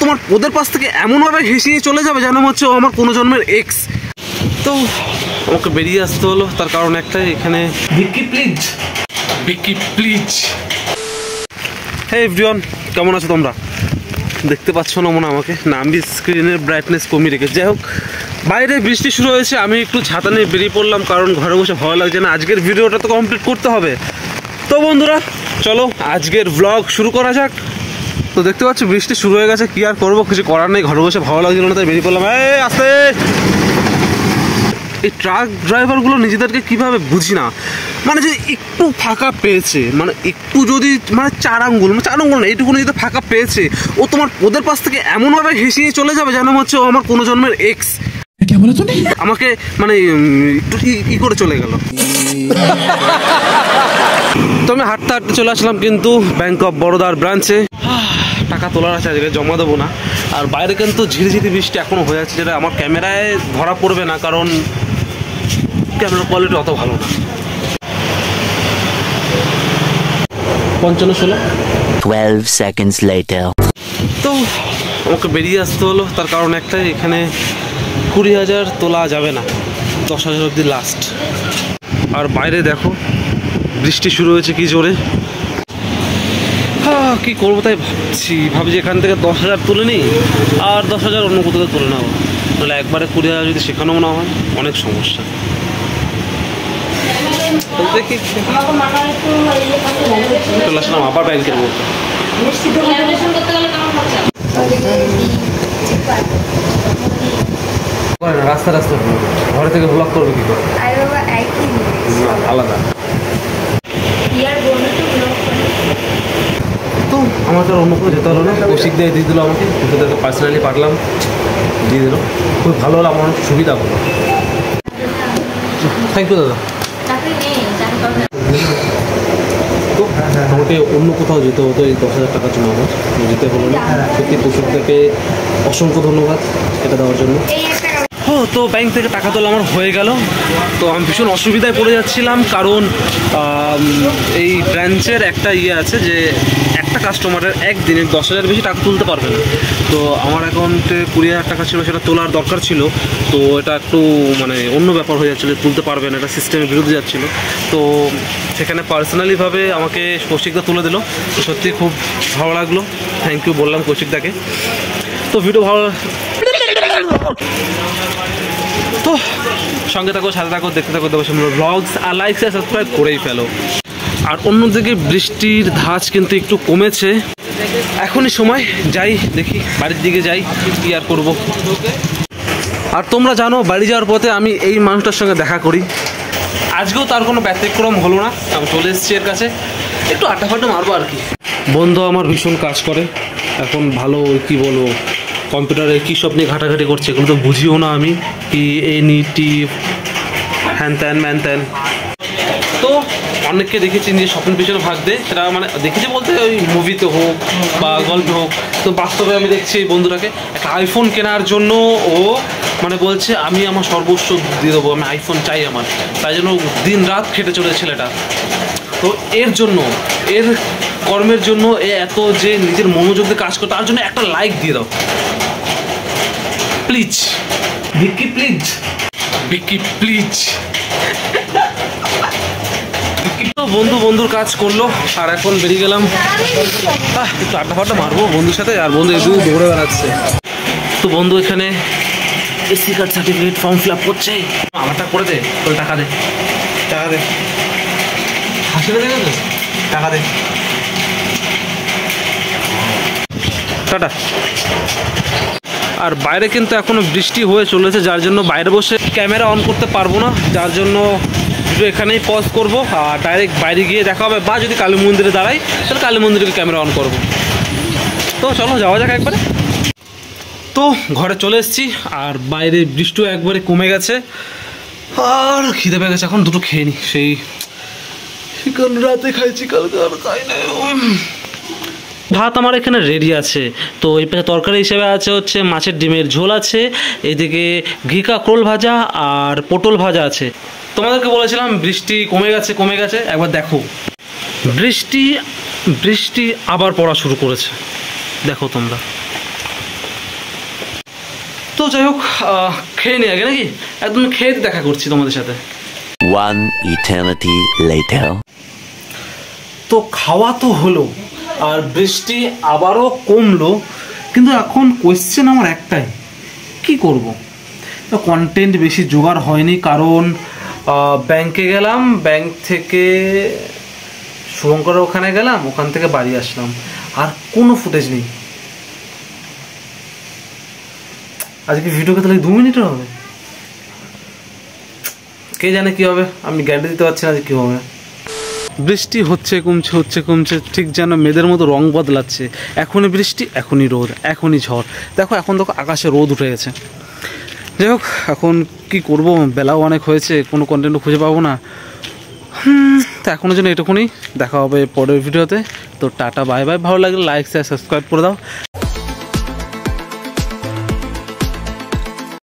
তোমার ওদের পাশ থেকে এমনভাবে ঘেঁষিয়ে চলে যাবে যেন হচ্ছে ও আমার কোনো জন্মের এক্স। তো আমাকে বেরিয়ে আসতে হলো, তার কারণ একটাই, এখানে Vicky please, Vicky please. Hey everyone, কেমন আছো তোমরা? দেখতে পাচ্ছ না মনে আমাকে, না আমি স্ক্রিনের ব্রাইটনেস কমিয়ে রেখেছি। যাই হোক, বাইরে বৃষ্টি শুরু হয়েছে, আমি একটু ছাতা নিয়ে বেরিয়ে পড়লাম, কারণ ঘরে বসে ভালো লাগছে না, আজকের ভিডিওটা তো কমপ্লিট করতে হবে। তো বন্ধুরা চলো আজকের ব্লগ শুরু করা যাক। তো দেখতে পাচ্ছ বৃষ্টি শুরু হয়ে গেছে, কি আর করবো, কিছু করার নেই, ঘরে বসে ভালো লাগছিল না তাই বেরিয়ে পড়লাম। এই আস্তে, এই ট্রাক ড্রাইভারগুলো নিজেদেরকে কিভাবে বুঝি না, মানে যে একটু ফাঁকা পেয়েছে, মানে একটু যদি মানে চার আঙ্গুল না এইটুকুনি যদি ফাঁকা পেয়েছে, ও তোমার ওদের পাশ থেকে এমনভাবে ঘেঁষিয়ে চলে যাবে যেন হচ্ছে ও আমার কোনো জন্মের এক্স। আমাকে মানে একটু ই করে চলে গেল। তো আমি হাঁটতে হাঁটতে চলে আসলাম কিন্তু ব্যাংক অফ বরোদার ব্রাঞ্চে। টাকা তোলার আছে, আজকে জমা দেবো না। আর বাইরে কিন্তু ঝিরিঝিরি বৃষ্টি এখনও হয়ে যাচ্ছে, যেটা আমার ক্যামেরায় ধরা পড়বে না, কারণ ক্যামেরার কোয়ালিটি অত ভালো না। 12 seconds later. তো আমাকে বেরিয়ে আসতে হলো, তার কারণ একটাই, এখানে 20,000 তোলা যাবে না, 10,000 অবধি লাস্ট। আর বাইরে দেখো বৃষ্টি শুরু হয়েছে কি জোরে। কী করবো তাই ভাবছি এখান থেকে 10,000 তুলে নিই, আর 10,000 অন্য কোথাও তুলে নেবো, তাহলে একবারে 20,000 যদি শেখানো না হয় অনেক সমস্যা। দেখি চলে আসলাম আবার ব্যাংকের মধ্যে। রাস্তা ঘরে থেকে ব্লক করবে কি করে, আলাদা। তো আমার তো অন্য কোনো যেতে হলো না, কৌশিক দিয়ে দিল আমাকে, তোদেরকে পার্সোনালি পাঠালাম, দিয়ে দিল, খুব ভালো হলো, আমার অনেক সুবিধা হলো। থ্যাংক ইউ দাদা। তো আমাকে অন্য কোথাও যেতে হতো এই 10,000 টাকার জন্য, আমার যেতে হলো না। সত্যি কৌশিকদাকে অসংখ্য ধন্যবাদ এটা দেওয়ার জন্য। তো ব্যাংক থেকে টাকা তোলা আমার হয়ে গেল। তো আমি ভীষণ অসুবিধায় পড়ে যাচ্ছিলাম, কারণ এই ব্রাঞ্চের একটা ইয়ে আছে যে একটা কাস্টমারের একদিনে 10,000 বেশি টাকা তুলতে পারবে না। তো আমার অ্যাকাউন্টে 20,000 টাকা ছিল, সেটা তোলার দরকার ছিল। তো এটা একটু মানে অন্য ব্যাপার হয়ে যাচ্ছিলো, তুলতে পারবে না, এটা সিস্টেমের বিরুদ্ধে যাচ্ছিলো। তো সেখানে পার্সোনালিভাবে আমাকে কৌশিকদা তুলে দিল, তো সত্যি খুব ভালো লাগলো, থ্যাংক ইউ বললাম কৌশিকদাকে। তো ভিডিও ভালো, তো সঙ্গে থাকো, সাথে থাকো, দেখতে থাকো দেবো সুন্দর ব্লগস, আর লাইক শেয়ার সাবস্ক্রাইব করেই ফেলো। আর অন্যদিকে বৃষ্টির ধাঁচ কিন্তু একটু কমেছে, এখনই সময় যাই, দেখি বাড়ির দিকে যাই, কি আর করবো। আর তোমরা জানো বাড়ি যাওয়ার পথে আমি এই মানুষটার সঙ্গে দেখা করি, আজকেও তার কোনো ব্যতিক্রম হলো না। আমি চলে এসেছি এর কাছে, একটু আড্ডা মারবো আর কি। বন্ধু আমার ভীষণ কাজ করে এখন, ভালো কি বলবো, কম্পিউটারে কী সব নিয়ে ঘাটাঘাটি করছে, এগুলো তো বুঝিও না আমি, কি এনইটি হ্যান ত্যান ম্যান ত্যান। তো অনেককে দেখেছি যে স্বপ্নের পিছনে ভাগ দেয়, সেটা মানে দেখেছি বলতে ওই মুভিতে হোক বা গল্পে হোক। তো বাস্তবে আমি দেখছি এই বন্ধুটাকে একটা আইফোন কেনার জন্য ও মানে বলছে আমি আমার সর্বস্ব দিয়ে দেবো, আমি আইফোন চাই আমার, তাই জন্য দিন রাত খেটে চলে ছেলেটা। তো এর জন্য, এর কর্মের জন্য এ এত যে নিজের মনোযোগ দিয়ে কাজ করে, তার জন্য একটা লাইক দিয়ে দাও please, Vicky please, Vicky please. বন্ধুর কাজ করলো, আর এখন বেরিয়ে গেলাম একটু আড্ডা মারবো বন্ধুর সাথে। আর বন্ধু একটু দৌড়ে বেড়াচ্ছে। তো বন্ধু এখানে AC card certificate form fill up করছে, আমারটা করে দে, তোর টাকা দে, টাকা দে, হাসিটা দেবে তো, টাকা দে, টাটা। আর বাইরে কিন্তু এখনো বৃষ্টি হয়ে চলেছে, যার জন্য বাইরে বসে ক্যামেরা অন করতে পারবো না, যার জন্য ভিডিও এখানেই পজ করবো, আর ডাইরেক্ট বাইরে গিয়ে দেখা হবে, বা যদি কালী মন্দিরে দাঁড়াই তাহলে কালী মন্দিরে ক্যামেরা অন করবো। তো চলো যাওয়া যাক একবারে। তো ঘরে চলে এসেছি, আর বাইরে বৃষ্টিও একবারে কমে গেছে, আর খিদে পেয়ে গেছে, এখন দুটো খেয়ে নি, সেই কাল রাতে খাইছি, কালকে আর খাই না। ভাত আমার এখানে রেডি আছে। তো এই পাশে তরকারি হিসেবে আছে হচ্ছে মাছের ডিমের ঝোল আছে, এইদিকে ঘি কাঁকরোল ভাজা আর পটল ভাজা আছে। তোমাদেরকে বলেছিলাম বৃষ্টি কমে গেছে, একবার দেখো বৃষ্টি আবার পড়া শুরু করেছে, দেখো তোমরা। তো যাই হোক, খেয়ে নি আগে নাকি, একদম খেয়ে দেখা করছি তোমাদের সাথে। One eternity later. তো খাওয়া তো হলো, আর বৃষ্টি আবারও কমলো, কিন্তু এখন কোয়েশ্চেন আমার একটাই, কি করব? তো কন্টেন্ট বেশি জোগাড় হয়নি, কারণ ব্যাংকে গেলাম, ব্যাংক থেকে শুভঙ্করের ওখানে গেলাম, ওখান থেকে বাড়ি আসলাম, আর কোনো ফুটেজ নেই। আজকে ভিডিওকে তাহলে 2 মিনিটের হবে, কে জানে কি হবে, আমি গ্যারান্টি দিতে পারছি না যে কী হবে। বৃষ্টি হচ্ছে কমছে, হচ্ছে কমছে, ঠিক যেন মেয়েদের মতো রং বদলাচ্ছে, এখনই বৃষ্টি, এখনই রোদ, এখনই ঝড়। দেখো এখন দেখো আকাশে রোদ উঠে গেছে। যাই হোক, এখন কি করব, বেলাও অনেক হয়েছে, কোনো কন্টেন্টও খুঁজে পাবো না। তো এখনের জন্য এটুকুনি, দেখা হবে পরের ভিডিওতে। তো টাটা, বাই বাই। ভালো লাগলে লাইক শেয়ার সাবস্ক্রাইব করে দাও।